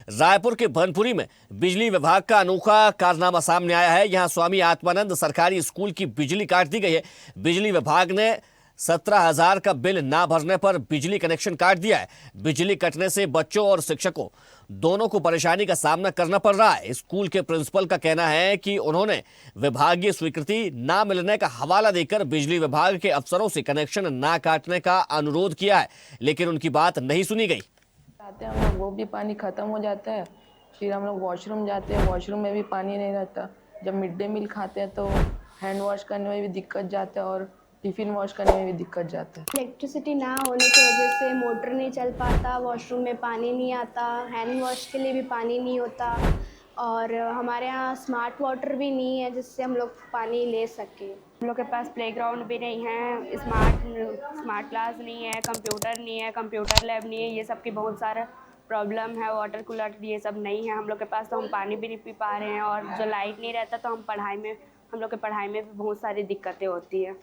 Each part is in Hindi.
रायपुर के भनपुरी में बिजली विभाग का अनोखा कारनामा सामने आया है। यहां स्वामी आत्मानंद सरकारी स्कूल की बिजली काट दी गई है। बिजली विभाग ने 17,000 का बिल ना भरने पर बिजली कनेक्शन काट दिया है। बिजली कटने से बच्चों और शिक्षकों दोनों को परेशानी का सामना करना पड़ रहा है। स्कूल के प्रिंसिपल का कहना है कि उन्होंने विभागीय स्वीकृति ना मिलने का हवाला देकर बिजली विभाग के अफसरों से कनेक्शन ना काटने का अनुरोध किया है, लेकिन उनकी बात नहीं सुनी गई। आते हैं हम लोग, वो भी पानी ख़त्म हो जाता है। फिर हम लोग वॉशरूम जाते हैं, वॉशरूम में भी पानी नहीं रहता। जब मिड डे मील खाते हैं तो हैंड वॉश करने में भी दिक्कत जाता है और टिफ़िन वॉश करने में भी दिक्कत जाता है। इलेक्ट्रिसिटी ना होने की वजह से मोटर नहीं चल पाता, वॉशरूम में पानी नहीं आता, हैंड वॉश के लिए भी पानी नहीं होता और हमारे यहाँ स्मार्ट वाटर भी नहीं है जिससे हम लोग पानी ले सकें। हम लोग के पास प्लेग्राउंड भी नहीं है, स्मार्ट क्लास नहीं है, कंप्यूटर नहीं है, कंप्यूटर लैब नहीं है, ये सब की बहुत सारा प्रॉब्लम है। वाटर कूलर ये सब नहीं है हम लोग के पास, तो हम पानी भी नहीं पी पा रहे हैं। और जो लाइट नहीं रहता तो हम लोग के पढ़ाई में भी बहुत सारी दिक्कतें होती है।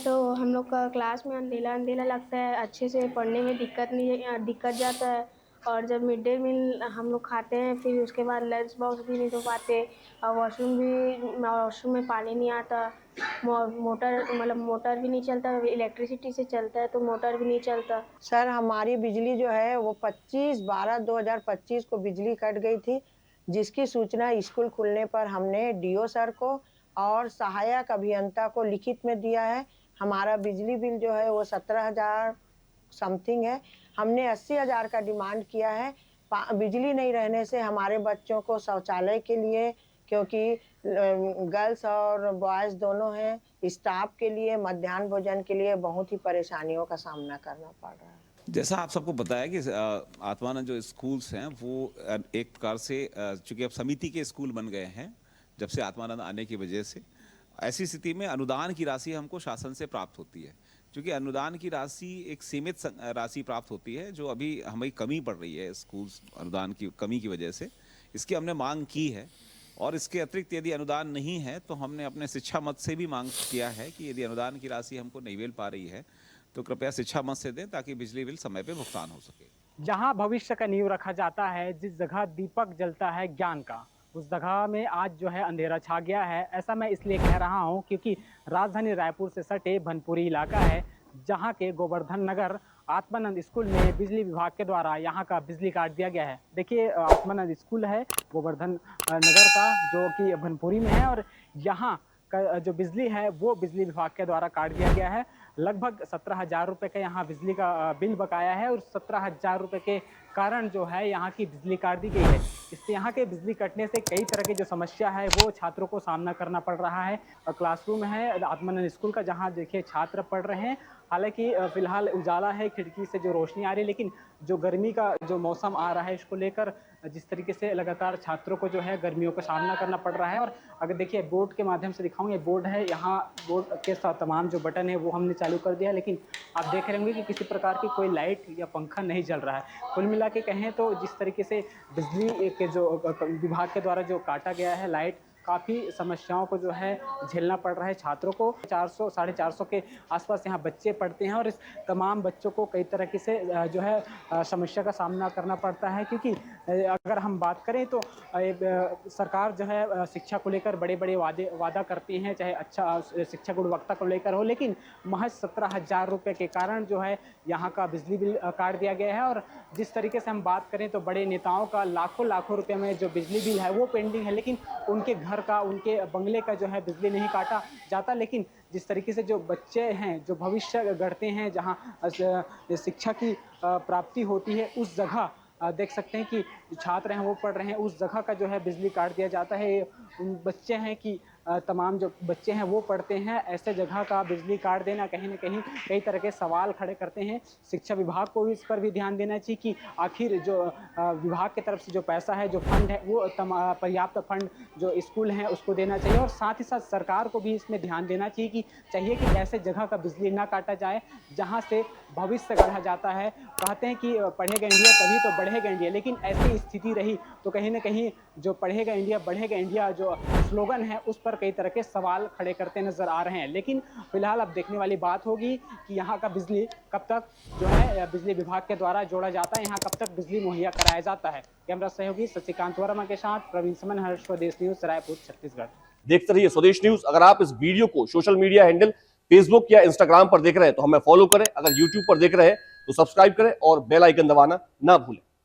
तो हम लोग का क्लास में अंधेरा अंधेरा लगता है, अच्छे से पढ़ने में दिक्कत जाता है। और जब मिड डे मील हम लोग खाते हैं फिर उसके बाद लंच बॉक्स भी नहीं धो पाते और वॉशरूम में पानी नहीं आता। मोटर भी नहीं चलता, इलेक्ट्रिसिटी से चलता है तो मोटर भी नहीं चलता। सर हमारी बिजली जो है वो 25/12/2025 को बिजली कट गई थी, जिसकी सूचना स्कूल खुलने पर हमने डीओ सर को और सहायक अभियंता को लिखित में दिया है। हमारा बिजली बिल जो है वो 17,000 समथिंग है। हमने 80,000 का डिमांड किया है। बिजली नहीं रहने से हमारे बच्चों को शौचालय के लिए, क्योंकि गर्ल्स और बॉयज़ दोनों हैं, स्टाफ के लिए, मध्याह्न भोजन के लिए बहुत ही परेशानियों का सामना करना पड़ रहा है। जैसा आप सबको पता है कि आत्मानंद जो स्कूल्स हैं वो एक प्रकार से चूंकि अब समिति के स्कूल बन गए हैं जब से आत्मानंद आने की वजह से, ऐसी स्थिति में अनुदान की राशि हमको शासन से प्राप्त होती है। क्योंकि अनुदान की राशि एक सीमित राशि प्राप्त होती है, जो अभी हमें कमी पड़ रही है स्कूल्स अनुदान की कमी की वजह से। इसकी हमने मांग की है और इसके अतिरिक्त यदि अनुदान नहीं है तो हमने अपने शिक्षा मत से भी मांग किया है कि यदि अनुदान की राशि हमको नहीं मिल पा रही है तो कृपया शिक्षा मत से दें ताकि बिजली बिल समय पे भुगतान हो सके। जहां भविष्य का नींव रखा जाता है, जिस जगह दीपक जलता है ज्ञान का, उस जगह में आज जो है अंधेरा छा गया है। ऐसा मैं इसलिए कह रहा हूं क्योंकि राजधानी रायपुर से सटे भनपुरी इलाका है, जहां के गोवर्धन नगर आत्मानंद स्कूल में बिजली विभाग के द्वारा यहां का बिजली काट दिया गया है। देखिए, आत्मानंद स्कूल है गोवर्धन नगर का, जो कि भनपुरी में है, और यहां का जो बिजली है वो बिजली विभाग के द्वारा काट दिया गया है। लगभग 17,000 रुपये का यहाँ बिजली का बिल बकाया है और 17,000 रुपये के कारण जो है यहाँ की बिजली काट दी गई है। इससे यहाँ के बिजली कटने से कई तरह की जो समस्या है वो छात्रों को सामना करना पड़ रहा है। क्लासरूम है आत्मानंद स्कूल का, जहाँ देखिए छात्र पढ़ रहे हैं। हालांकि फिलहाल उजाला है, खिड़की से जो रोशनी आ रही है, लेकिन जो गर्मी का जो मौसम आ रहा है इसको लेकर जिस तरीके से लगातार छात्रों को जो है गर्मियों का सामना करना पड़ रहा है। और अगर देखिए बोर्ड के माध्यम से दिखाऊं, ये बोर्ड है, यहाँ बोर्ड के साथ तमाम जो बटन है वो हमने चालू कर दिया, लेकिन आप देख रहे होंगे कि किसी प्रकार की कोई लाइट या पंखा नहीं चल रहा है। कुल मिला के कहें तो जिस तरीके से बिजली के जो विभाग के द्वारा जो काटा गया है लाइट, काफ़ी समस्याओं को जो है झेलना पड़ रहा है छात्रों को। 400 साढ़े 400 के आसपास यहाँ बच्चे पढ़ते हैं और इस तमाम बच्चों को कई तरह से जो है समस्या का सामना करना पड़ता है। क्योंकि अगर हम बात करें तो सरकार जो है शिक्षा को लेकर बड़े बड़े वादा करती हैं, चाहे अच्छा शिक्षा गुणवत्ता को लेकर हो, लेकिन महज 17,000 रुपये के कारण जो है यहाँ का बिजली बिल काट दिया गया है। और जिस तरीके से हम बात करें तो बड़े नेताओं का लाखों रुपये में जो बिजली बिल है वो पेंडिंग है, लेकिन उनके घर का, उनके बंगले का जो है बिजली नहीं काटा जाता। लेकिन जिस तरीके से जो बच्चे हैं जो भविष्य गढ़ते हैं, जहां शिक्षा की प्राप्ति होती है, उस जगह देख सकते हैं कि छात्र हैं वो पढ़ रहे हैं, उस जगह का जो है बिजली काट दिया जाता है। बच्चे हैं कि तमाम जो बच्चे हैं वो पढ़ते हैं, ऐसे जगह का बिजली काट देना कहीं ना कहीं कई तरह के सवाल खड़े करते हैं। शिक्षा विभाग को भी इस पर भी ध्यान देना चाहिए कि आखिर जो विभाग की तरफ से जो पैसा है, जो फंड है, वो पर्याप्त फंड जो स्कूल हैं उसको देना चाहिए। और साथ ही साथ सरकार को भी इसमें ध्यान देना चाहिए कि ऐसे जगह का बिजली ना काटा जाए जहाँ से भविष्य गढ़ा जाता है। कहते हैं कि पढ़ेगा इंडिया तभी तो बढ़ेगा इंडिया, लेकिन ऐसी स्थिति रही तो कहीं ना कहीं जो पढ़ेगा इंडिया बढ़ेगा इंडिया जो स्लोगन है उस पर कई तरह के सवाल खड़े करते नजर आ रहे हैं। लेकिन फिलहाल अब देखने वाली बात होगी कि यहाँ का बिजली कब तक जो है बिजली विभाग के द्वारा जोड़ा जाता है, यहाँ कब तक बिजली मुहैया कराया जाता है। कैमरा सहयोगी शशिकांत वर्मा के साथ प्रवीण समन, हर्ष स्वदेश न्यूज, रायपुर, छत्तीसगढ़। देखते रहिए स्वदेश न्यूज। अगर आप इस वीडियो को सोशल मीडिया हैंडल फेसबुक या इंस्टाग्राम पर देख रहे हैं तो हमें फॉलो करें, अगर यूट्यूब पर देख रहे हैं तो सब्सक्राइब करें और बेल आइकन दबाना ना भूलें।